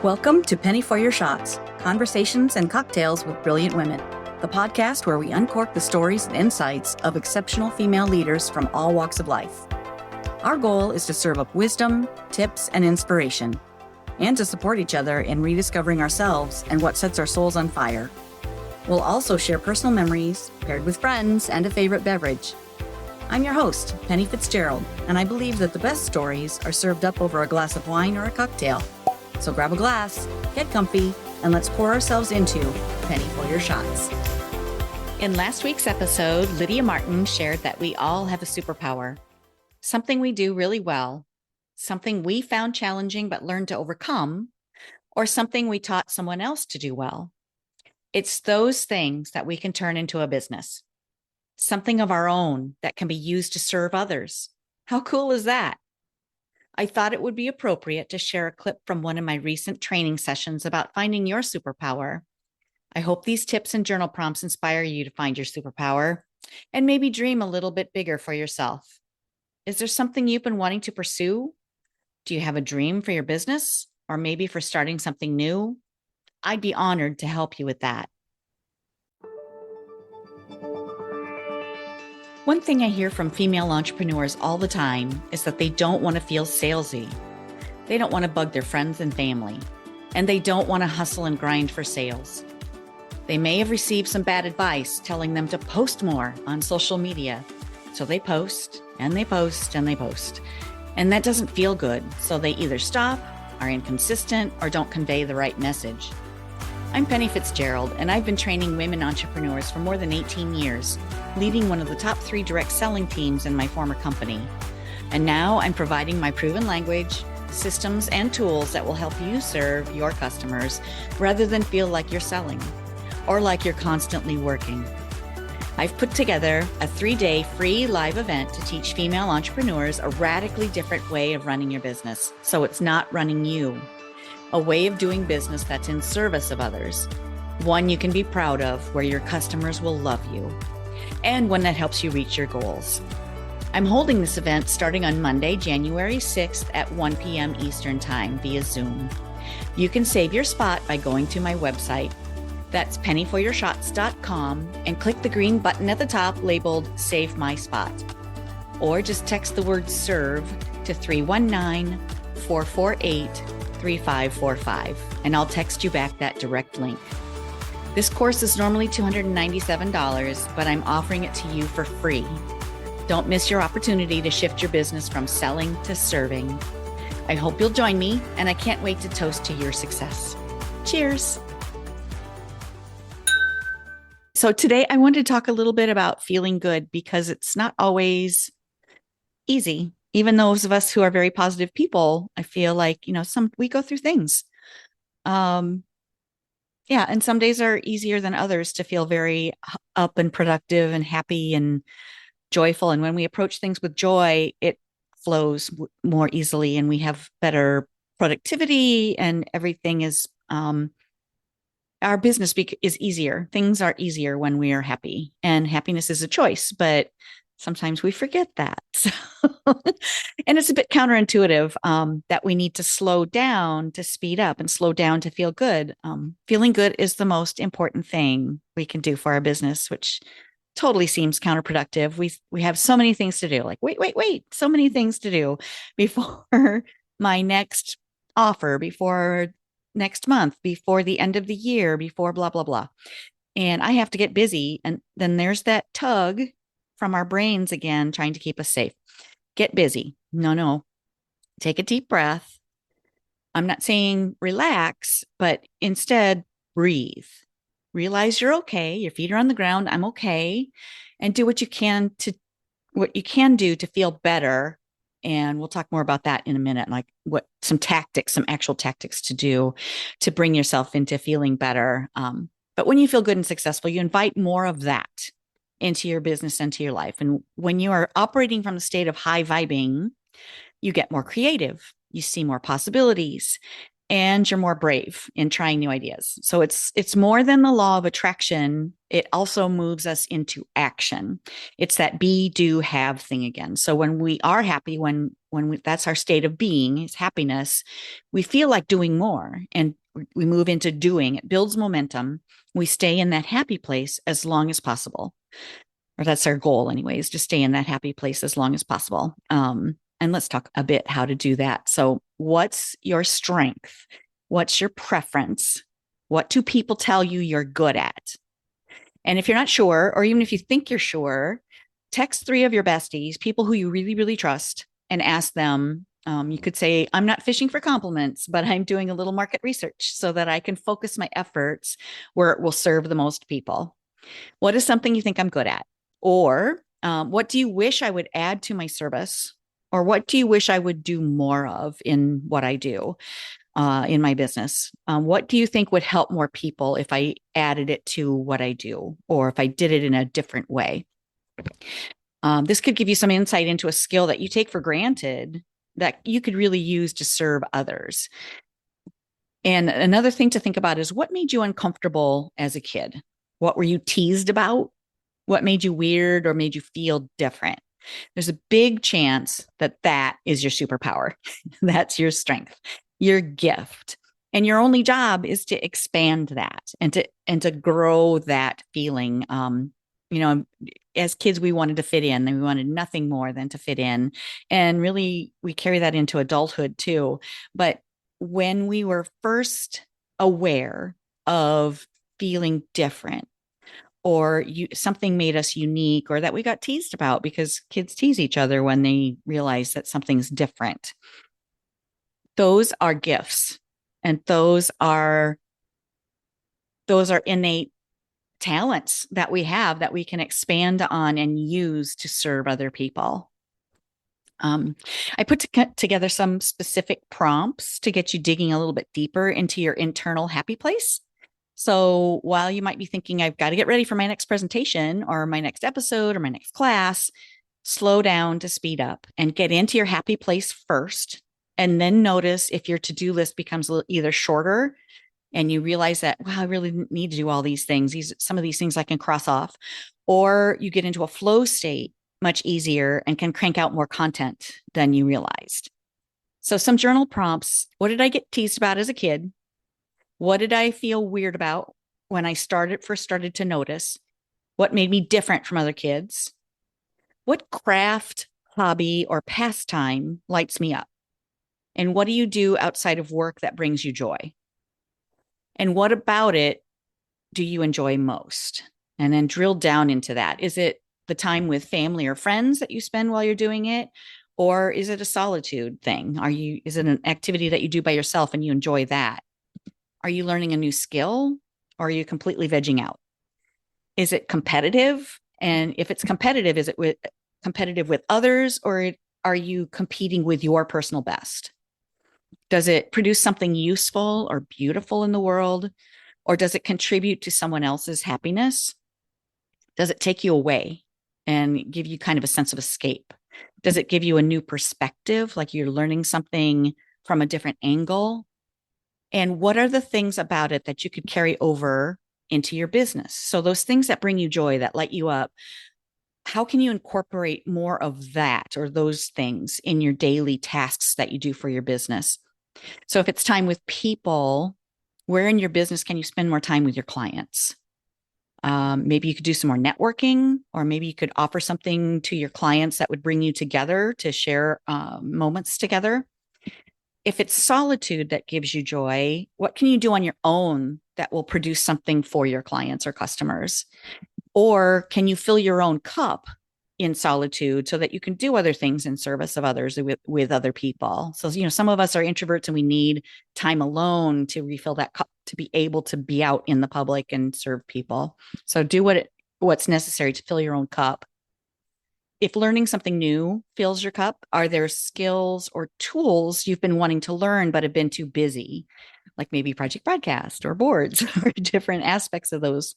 Welcome to Penny for Your Shots, Conversations and Cocktails with Brilliant Women, the podcast where we uncork the stories and insights of exceptional female leaders from all walks of life. Our goal is to serve up wisdom, tips, and inspiration, and to support each other in rediscovering ourselves and what sets our souls on fire. We'll also share personal memories, paired with friends and a favorite beverage. I'm your host, Penny Fitzgerald, and I believe that the best stories are served up over a glass of wine or a cocktail. So grab a glass, get comfy, and let's pour ourselves into Penny for Your Shots. In last week's episode, Lydia Martin shared that we all have a superpower, something we do really well, something we found challenging but learned to overcome, or something we taught someone else to do well. It's those things that we can turn into a business, something of our own that can be used to serve others. How cool is that? I thought it would be appropriate to share a clip from one of my recent training sessions about finding your superpower. I hope these tips and journal prompts inspire you to find your superpower and maybe dream a little bit bigger for yourself. Is there something you've been wanting to pursue? Do you have a dream for your business or maybe for starting something new? I'd be honored to help you with that. One thing I hear from female entrepreneurs all the time is that they don't want to feel salesy. They don't want to bug their friends and family, and they don't want to hustle and grind for sales. They may have received some bad advice telling them to post more on social media. So they post and they post and they post. And that doesn't feel good. So they either stop, are inconsistent, or don't convey the right message. I'm Penny Fitzgerald, and I've been training women entrepreneurs for more than 18 years, leading one of the top 3 direct selling teams in my former company. And now I'm providing my proven language, systems, and tools that will help you serve your customers rather than feel like you're selling or like you're constantly working. I've put together a 3-day free live event to teach female entrepreneurs a radically different way of running your business, so it's not running you. A way of doing business that's in service of others, one you can be proud of, where your customers will love you, and one that helps you reach your goals. I'm holding this event starting on Monday, January 6th at 1 p.m. Eastern Time via Zoom. You can save your spot by going to my website. That's pennyforyourshots.com and click the green button at the top labeled Save My Spot. Or just text the word SERVE to 319-448-3545, and I'll text you back that direct link. This course is normally $297, but I'm offering it to you for free. Don't miss your opportunity to shift your business from selling to serving. I hope you'll join me, and I can't wait to toast to your success. Cheers. So today I wanted to talk a little bit about feeling good because it's not always easy. Even those of us who are very positive people, I feel like, we go through things. And some days are easier than others to feel very up and productive and happy and joyful. And when we approach things with joy, it flows more easily and we have better productivity and everything is, our business is easier. Things are easier when we are happy, and happiness is a choice, but sometimes we forget that. And it's a bit counterintuitive that we need to slow down to speed up and slow down to feel good. Feeling good is the most important thing we can do for our business, which totally seems counterproductive. We have so many things to do. Like, wait, so many things to do before my next offer, before next month, before the end of the year, before blah, blah, blah. And I have to get busy. And then there's that tug from our brains again, trying to keep us safe. Get busy. No. Take a deep breath. I'm not saying relax, but instead breathe. Realize you're okay. Your feet are on the ground. I'm okay. And do what you can do to feel better. And we'll talk more about that in a minute, like some actual tactics to do to bring yourself into feeling better. But when you feel good and successful, you invite more of that into your business and to your life. And when you are operating from a state of high vibing, you get more creative. You see more possibilities. and you're more brave in trying new ideas. So it's more than the law of attraction. It also moves us into action. It's that be, do, have thing again. So when we are happy, that's our state of being, is happiness, we feel like doing more, and we move into doing. It builds momentum. We stay in that happy place as long as possible, or that's our goal, anyways, to stay in that happy place as long as possible. And let's talk a bit how to do that. So, what's your strength? What's your preference? What do people tell you you're good at? And if you're not sure, or even if you think you're sure, text 3 of your besties, people who you really, really trust, and ask them. You could say, I'm not fishing for compliments, but I'm doing a little market research so that I can focus my efforts where it will serve the most people. What is something you think I'm good at? Or what do you wish I would add to my service? Or what do you wish I would do more of in what I do in my business? What do you think would help more people if I added it to what I do, or if I did it in a different way? This could give you some insight into a skill that you take for granted that you could really use to serve others. And another thing to think about is, what made you uncomfortable as a kid? What were you teased about? What made you weird or made you feel different? There's a big chance that that is your superpower. That's your strength, your gift. And your only job is to expand that and to grow that feeling. As kids, we wanted to fit in, and we wanted nothing more than to fit in. And really, we carry that into adulthood too. But when we were first aware of feeling different, or something made us unique, or that we got teased about, because kids tease each other when they realize that something's different. Those are gifts, and those are innate talents that we have that we can expand on and use to serve other people. I put together some specific prompts to get you digging a little bit deeper into your internal happy place. So while you might be thinking, I've got to get ready for my next presentation or my next episode or my next class, slow down to speed up and get into your happy place first. And then notice if your to-do list becomes either shorter and you realize that, wow, I really need to do all these things. Some of these things I can cross off, or you get into a flow state much easier and can crank out more content than you realized. So some journal prompts. What did I get teased about as a kid? What did I feel weird about when I first started to notice? What made me different from other kids? What craft, hobby, or pastime lights me up? And what do you do outside of work that brings you joy? And what about it do you enjoy most? And then drill down into that. Is it the time with family or friends that you spend while you're doing it? Or is it a solitude thing? Is it an activity that you do by yourself and you enjoy that? Are you learning a new skill, or are you completely vegging out? Is it competitive? And if it's competitive, is it competitive with others, or are you competing with your personal best? Does it produce something useful or beautiful in the world, or does it contribute to someone else's happiness? Does it take you away and give you kind of a sense of escape? Does it give you a new perspective, like you're learning something from a different angle? And what are the things about it that you could carry over into your business? So those things that bring you joy, that light you up, how can you incorporate more of that or those things in your daily tasks that you do for your business? So if it's time with people, where in your business can you spend more time with your clients? Maybe you could do some more networking, or maybe you could offer something to your clients that would bring you together to share moments together. If it's solitude that gives you joy, what can you do on your own that will produce something for your clients or customers? Or can you fill your own cup in solitude so that you can do other things in service of others with other people? So, some of us are introverts and we need time alone to refill that cup to be able to be out in the public and serve people. So do what's necessary to fill your own cup. If learning something new fills your cup, are there skills or tools you've been wanting to learn but have been too busy, like maybe Project Broadcast or boards or different aspects of those?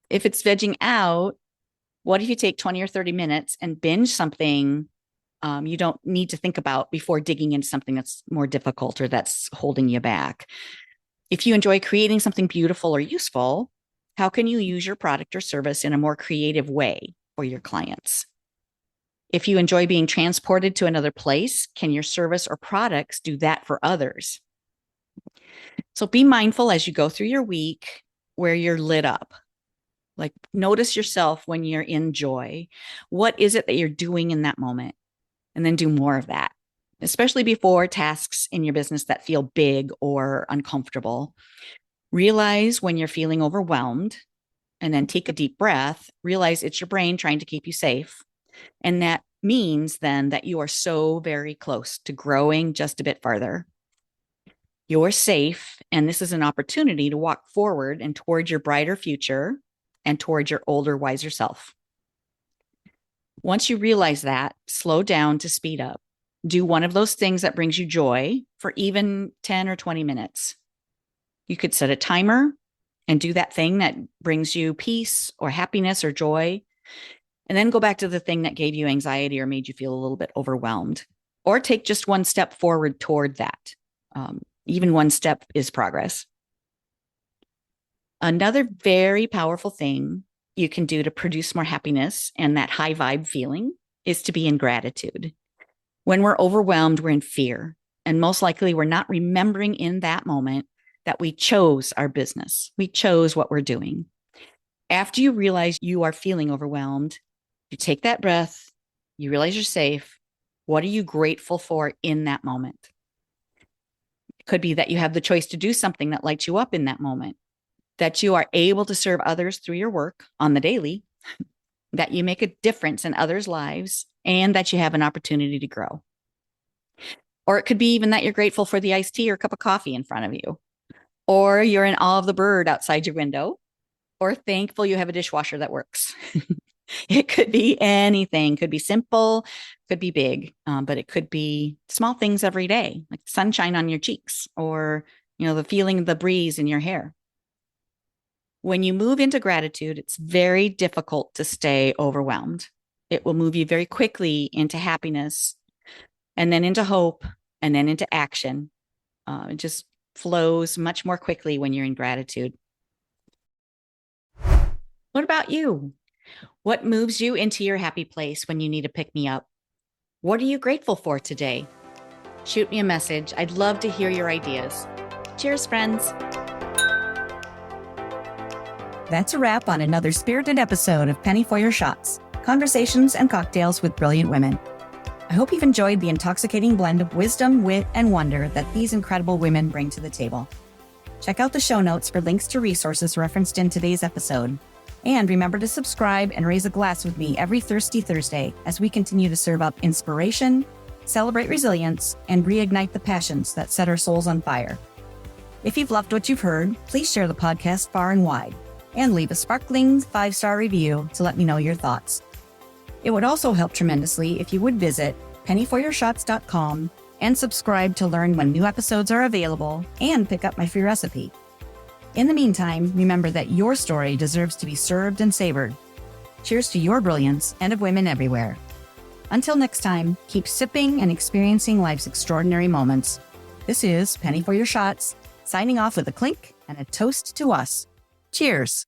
If it's vegging out, what if you take 20 or 30 minutes and binge something You don't need to think about before digging into something that's more difficult or that's holding you back. If you enjoy creating something beautiful or useful, how can you use your product or service in a more creative way for your clients? If you enjoy being transported to another place, can your service or products do that for others? So be mindful as you go through your week where you're lit up. Like, notice yourself when you're in joy. What is it that you're doing in that moment? And then do more of that, especially before tasks in your business that feel big or uncomfortable. Realize when you're feeling overwhelmed, and then take a deep breath. Realize it's your brain trying to keep you safe. And that means then that you are so very close to growing just a bit farther. You're safe, and this is an opportunity to walk forward and towards your brighter future and towards your older, wiser self. Once you realize that, slow down to speed up. Do one of those things that brings you joy for even 10 or 20 minutes. You could set a timer and do that thing that brings you peace or happiness or joy, and then go back to the thing that gave you anxiety or made you feel a little bit overwhelmed, or take just one step forward toward that. Even one step is progress. Another very powerful thing you can do to produce more happiness and that high vibe feeling is to be in gratitude. When we're overwhelmed, we're in fear. And most likely we're not remembering in that moment that we chose our business. We chose what we're doing. After you realize you are feeling overwhelmed, you take that breath, you realize you're safe. What are you grateful for in that moment? It could be that you have the choice to do something that lights you up in that moment, that you are able to serve others through your work on the daily, that you make a difference in others' lives, and that you have an opportunity to grow. Or it could be even that you're grateful for the iced tea or cup of coffee in front of you, or you're in awe of the bird outside your window, or thankful you have a dishwasher that works. It could be anything, could be simple, could be big, but it could be small things every day, like sunshine on your cheeks, or the feeling of the breeze in your hair. When you move into gratitude, it's very difficult to stay overwhelmed. It will move you very quickly into happiness, and then into hope, and then into action. It just flows much more quickly when you're in gratitude. What about you? What moves you into your happy place when you need to pick me up? What are you grateful for today? Shoot me a message. I'd love to hear your ideas. Cheers, friends. That's a wrap on another spirited episode of Penny for Your Shots, Conversations and Cocktails with Brilliant Women. I hope you've enjoyed the intoxicating blend of wisdom, wit, and wonder that these incredible women bring to the table. Check out the show notes for links to resources referenced in today's episode. And remember to subscribe and raise a glass with me every Thirsty Thursday as we continue to serve up inspiration, celebrate resilience, and reignite the passions that set our souls on fire. If you've loved what you've heard, please share the podcast far and wide and leave a sparkling 5-star review to let me know your thoughts. It would also help tremendously if you would visit pennyforyourshots.com and subscribe to learn when new episodes are available and pick up my free recipe. In the meantime, remember that your story deserves to be served and savored. Cheers to your brilliance and of women everywhere. Until next time, keep sipping and experiencing life's extraordinary moments. This is Penny for Your Shots, signing off with a clink and a toast to us. Cheers.